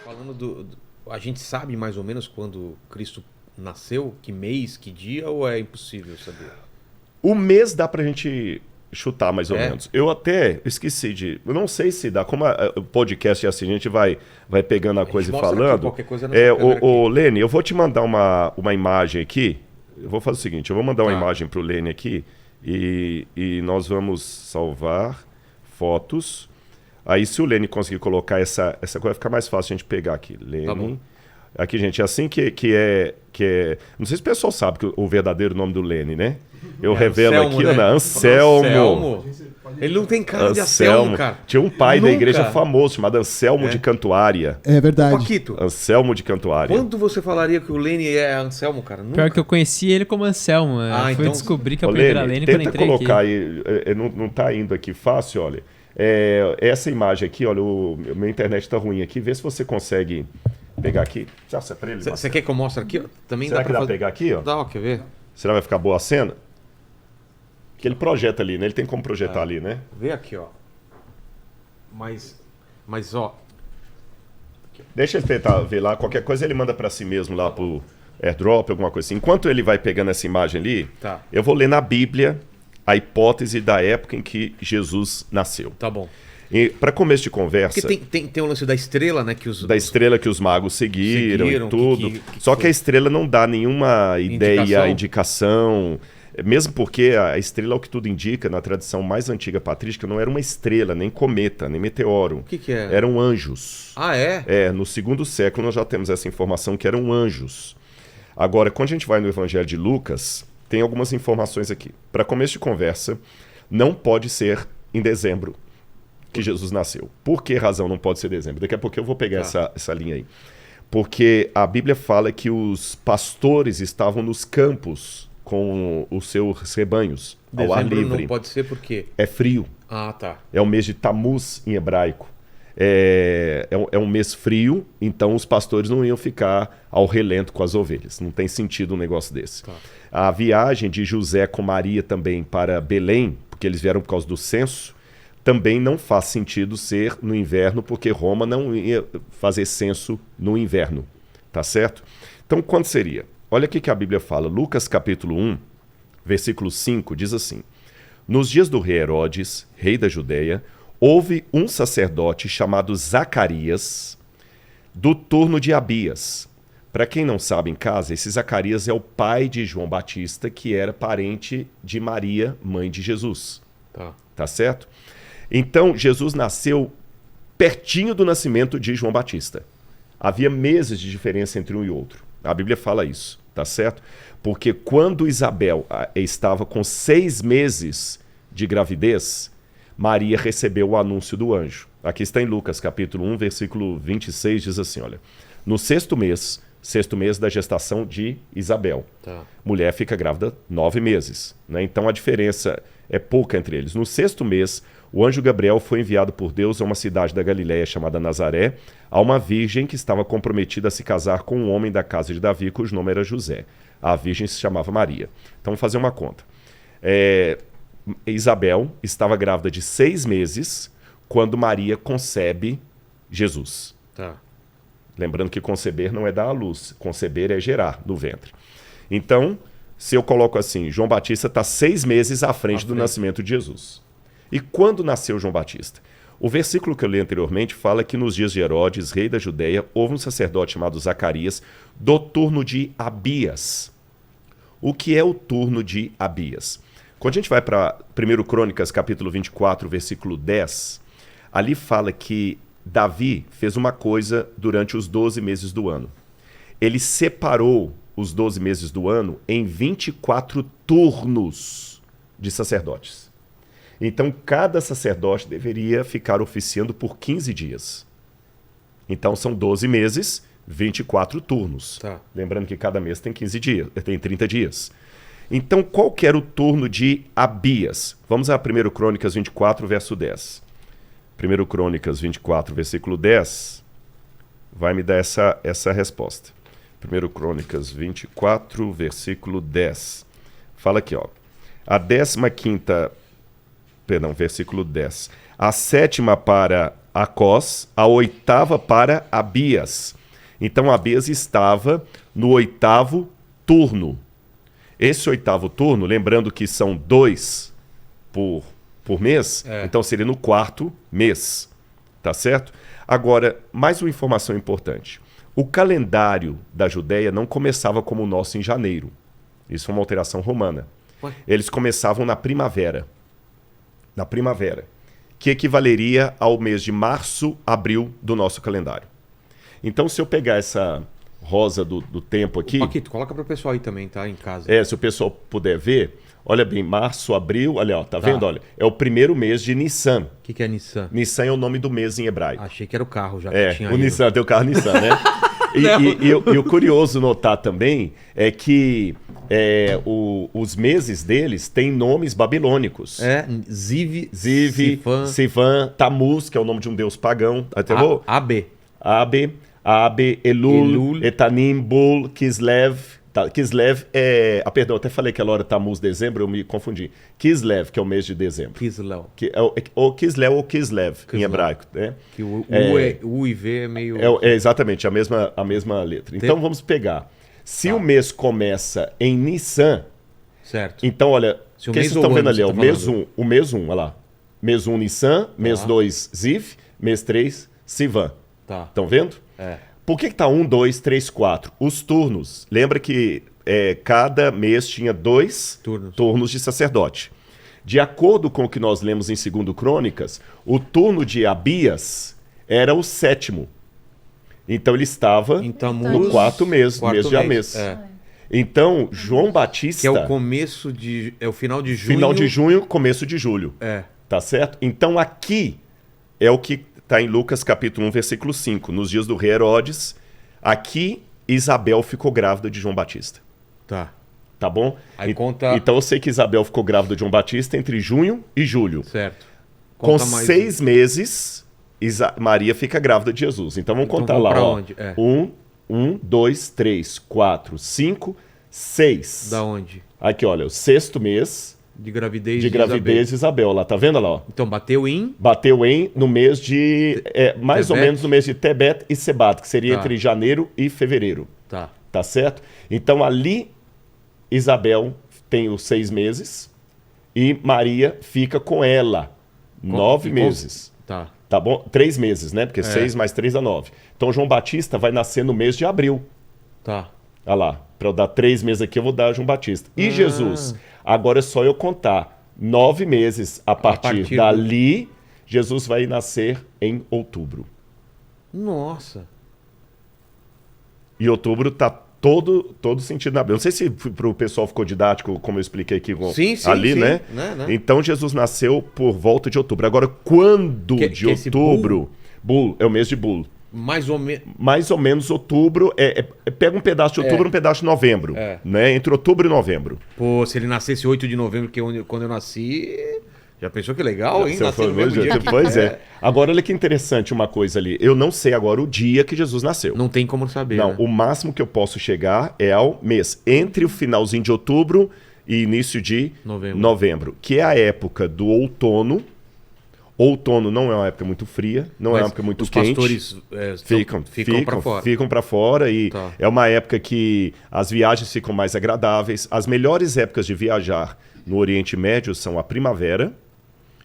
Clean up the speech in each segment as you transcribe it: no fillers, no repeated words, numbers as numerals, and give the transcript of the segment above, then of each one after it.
Falando a gente sabe mais ou menos quando Cristo nasceu? Que mês, que dia, ou é impossível saber? O mês dá pra gente chutar mais ou É? menos. Eu até esqueci de... Eu não sei se dá. Como o podcast é assim, a gente vai pegando a gente coisa e mostra aqui falando. qualquer coisa nessa câmera aqui. Lene, eu vou te mandar uma imagem aqui. Eu vou fazer o seguinte, eu vou mandar uma Tá. imagem pro Lene aqui e nós vamos salvar fotos. Aí se o Lene conseguir colocar essa coisa, vai ficar mais fácil a gente pegar aqui. Lene. Tá bom. Aqui, gente, é assim que é... Não sei se o pessoal sabe o verdadeiro nome do Lene, né? Eu revelo Anselmo, aqui, né? Ana, Anselmo. Ele não tem cara de Anselmo, cara. Tinha um pai da Nunca. igreja famoso chamado Anselmo de Cantuária. É verdade. Paquito, Anselmo de Cantuária. quando você falaria que o Lene é Anselmo, cara? Nunca. Pior que eu conheci ele como Anselmo. Eu fui então- descobrir que eu Ô, aprendi a Lene, Lene quando tenta entrei colocar aqui. aí, não tá indo aqui fácil, olha. Essa imagem aqui, olha, minha internet tá ruim aqui, vê se você consegue pegar aqui. Já é pra ele, Você Marcelo? quer que eu mostre aqui? Também Será dá que pra dá pra pegar aqui, ó? Dá, ó, quer ver? Será que vai ficar boa a cena? Que ele projeta ali, né? Ele tem como projetar ali, né? Vê aqui, ó. Mas ó. Deixa ele tentar ver lá, qualquer coisa ele manda pra si mesmo lá pro AirDrop, alguma coisa assim. Enquanto ele vai pegando essa imagem ali, Tá. eu vou ler na Bíblia a hipótese da época em que Jesus nasceu. Tá bom. E para começo de conversa, Porque tem o lance da estrela, né? Que da estrela que os magos seguiram Seguiram, e tudo. que Só foi? que a estrela não dá nenhuma ideia, indicação. Mesmo porque a estrela, ao que tudo indica, na tradição mais antiga patrística, não era uma estrela, nem cometa, nem meteoro. O que é? Eram anjos. Ah, é? No segundo século nós já temos essa informação que eram anjos. Agora, quando a gente vai no Evangelho de Lucas, tem algumas informações aqui. Para começo de conversa, não pode ser em dezembro que Jesus nasceu. Por que razão não pode ser dezembro? Daqui a pouco eu vou pegar essa linha aí. Porque a Bíblia fala que os pastores estavam nos campos com os seus rebanhos, ao ar Dezembro livre. não pode ser por quê? É frio. Ah, tá. É o mês de Tamuz em hebraico. É um mês frio, então os pastores não iam ficar ao relento com as ovelhas. Não tem sentido um negócio desse. Tá. A viagem de José com Maria também para Belém, porque eles vieram por causa do censo, também não faz sentido ser no inverno, porque Roma não ia fazer censo no inverno. Tá certo? Então, quando seria? Olha o que a Bíblia fala. Lucas capítulo 1, versículo 5, diz assim: Nos dias do rei Herodes, rei da Judéia, houve um sacerdote chamado Zacarias, do turno de Abias. Para quem não sabe em casa, esse Zacarias é o pai de João Batista, que era parente de Maria, mãe de Jesus. Tá. Tá certo? Então, Jesus nasceu pertinho do nascimento de João Batista. Havia meses de diferença entre um e outro. A Bíblia fala isso, tá certo? Porque quando Isabel estava com 6 meses de gravidez, Maria recebeu o anúncio do anjo. Aqui está em Lucas, capítulo 1, versículo 26, diz assim, olha. No sexto mês da gestação de Isabel. Tá. Mulher fica grávida 9 meses, né? Então a diferença é pouca entre eles. No sexto mês, o anjo Gabriel foi enviado por Deus a uma cidade da Galiléia chamada Nazaré, a uma virgem que estava comprometida a se casar com um homem da casa de Davi, cujo nome era José. A virgem se chamava Maria. Então vamos fazer uma conta. Isabel estava grávida de 6 meses quando Maria concebe Jesus. Tá. Lembrando que conceber não é dar à luz, conceber é gerar no ventre. Então, se eu coloco assim, João Batista está 6 meses à frente do nascimento de Jesus. E quando nasceu João Batista? O versículo que eu li anteriormente fala que nos dias de Herodes, rei da Judéia, houve um sacerdote chamado Zacarias, do turno de Abias. O que é o turno de Abias? Quando a gente vai para 1 Crônicas, capítulo 24, versículo 10, ali fala que Davi fez uma coisa durante os 12 meses do ano. Ele separou os 12 meses do ano em 24 turnos de sacerdotes. Então, cada sacerdote deveria ficar oficiando por 15 dias. Então, são 12 meses, 24 turnos. Tá. Lembrando que cada mês tem 15 dias, tem 30 dias. Então, qual que era o turno de Abias? Vamos a 1 Crônicas 24, verso 10. 1 Crônicas 24, versículo 10, vai me dar essa resposta. 1 Crônicas 24, versículo 10. Fala aqui, ó. Versículo 10. A 7ª para Acós, a 8ª para Abias. Então Abias estava no 8º turno. Esse 8º turno, lembrando que são 2 por mês, então seria no 4º mês, tá certo? Agora, mais uma informação importante. O calendário da Judéia não começava como o nosso em janeiro. Isso é uma alteração romana. Eles começavam na primavera. Na primavera. Que equivaleria ao mês de março, abril do nosso calendário. Então, se eu pegar essa rosa do tempo aqui... Paquito, coloca para o pessoal aí também, tá? Em casa. Se o pessoal puder ver, olha bem, março, abril, olha, ó, tá vendo? Olha, é o primeiro mês de Nissan. O que é Nissan? Nissan é o nome do mês em hebraico. Achei que era o carro já que tinha o Nissan, tem o carro Nissan, né? E o curioso notar também é que os meses deles têm nomes babilônicos. Ziv, Sivan, Tamuz, que é o nome de um deus pagão. Ab, Elul, Etanim, Bul, Kislev. Kislev é... perdão, eu até falei que ela era Tamuz, dezembro, eu me confundi. Kislev, que é o mês de dezembro. Kislev. Ou Kislev ou Kislev, em hebraico. Né? Que o U e V é meio... É exatamente, a mesma letra. Então vamos pegar. Se o mês começa em Nissan... Certo. Então, olha, o que vocês estão vendo ali? O mês 1, olha lá. Mês 1, Nissan. Mês 2, Ziv. Mês 3, Sivan. Estão vendo? Por que tá 1, 2, 3, 4? Os turnos. Lembra que cada mês tinha 2 turnos de sacerdote. De acordo com o que nós lemos em 2 Crônicas, o turno de Abias era o 7º. Então ele estava no 4º mês, mês de Amês. Então, João Batista... Que é o começo de... É o final de junho. Final de junho, começo de julho. Tá certo? Então aqui é o que... Está em Lucas capítulo 1, versículo 5. Nos dias do rei Herodes, aqui Isabel ficou grávida de João Batista. Tá bom? Aí conta... Então eu sei que Isabel ficou grávida de João Batista entre junho e julho. Certo. Com 6 meses, Maria fica grávida de Jesus. Então vamos contar lá. Ó. Onde? 1, 2, 3, 4, 5, 6. Da onde? Aqui, olha, o 6º mês... De gravidez de Isabel, lá, tá vendo lá? Ó? Então bateu em no mês de... mais ou menos no mês de Tebet e Sebat, que seria entre janeiro e fevereiro. Tá certo? Então ali, Isabel tem os 6 meses e Maria fica com ela 9 meses. Tá bom? 3 meses, né? Porque 6 mais 3 dá 9. Então João Batista vai nascer no mês de abril. Olha lá, para eu dar 3 meses aqui, eu vou dar João Batista. E Jesus? Agora é só eu contar 9 meses a partir dali, Jesus vai nascer em outubro. Nossa! E outubro tá todo sentido na Bíblia. Não sei se para o pessoal ficou didático, como eu expliquei aqui ali, né? Então Jesus nasceu por volta de outubro. Agora, quando de outubro? Bul é o mês de Bul. Mais ou menos outubro. Pega um pedaço de outubro e um pedaço de novembro. Né? Entre outubro e novembro. Pô, se ele nascesse 8 de novembro, que quando eu nasci... Já pensou que legal, hein? Nasceu no mesmo dia. Pois é. Agora, olha que interessante uma coisa ali. Eu não sei agora o dia que Jesus nasceu. Não tem como saber. Não, né? O máximo que eu posso chegar é ao mês. Entre o finalzinho de outubro e início de novembro. Que é a época do outono. Outono não é uma época muito fria, não é uma época muito quente. Os pastores ficam para fora e é uma época que as viagens ficam mais agradáveis. As melhores épocas de viajar no Oriente Médio são a primavera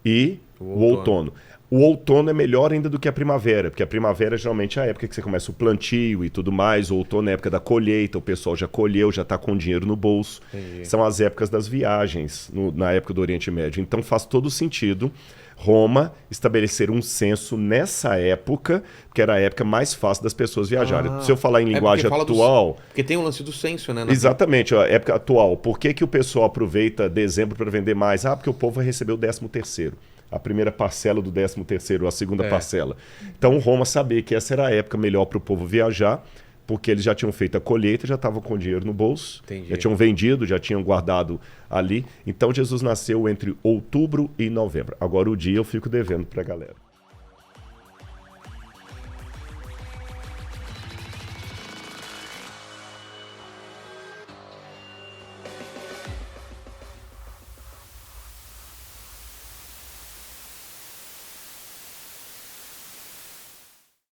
e o outono. O outono é melhor ainda do que a primavera, porque a primavera geralmente é a época que você começa o plantio e tudo mais. O outono é a época da colheita, o pessoal já colheu, já está com dinheiro no bolso. Entendi. São as épocas das viagens na época do Oriente Médio. Então faz todo sentido Roma estabelecer um censo nessa época, que era a época mais fácil das pessoas viajarem. Se eu falar em linguagem atual... Porque tem o lance do censo, né? Exatamente, a época atual. Por que o pessoal aproveita dezembro para vender mais? Porque o povo vai receber o 13º. A primeira parcela do 13º, a segunda parcela. Então Roma sabia que essa era a época melhor para o povo viajar, porque eles já tinham feito a colheita, já estavam com dinheiro no bolso, já tinham vendido, já tinham guardado ali. Então Jesus nasceu entre outubro e novembro. Agora o dia eu fico devendo para a galera.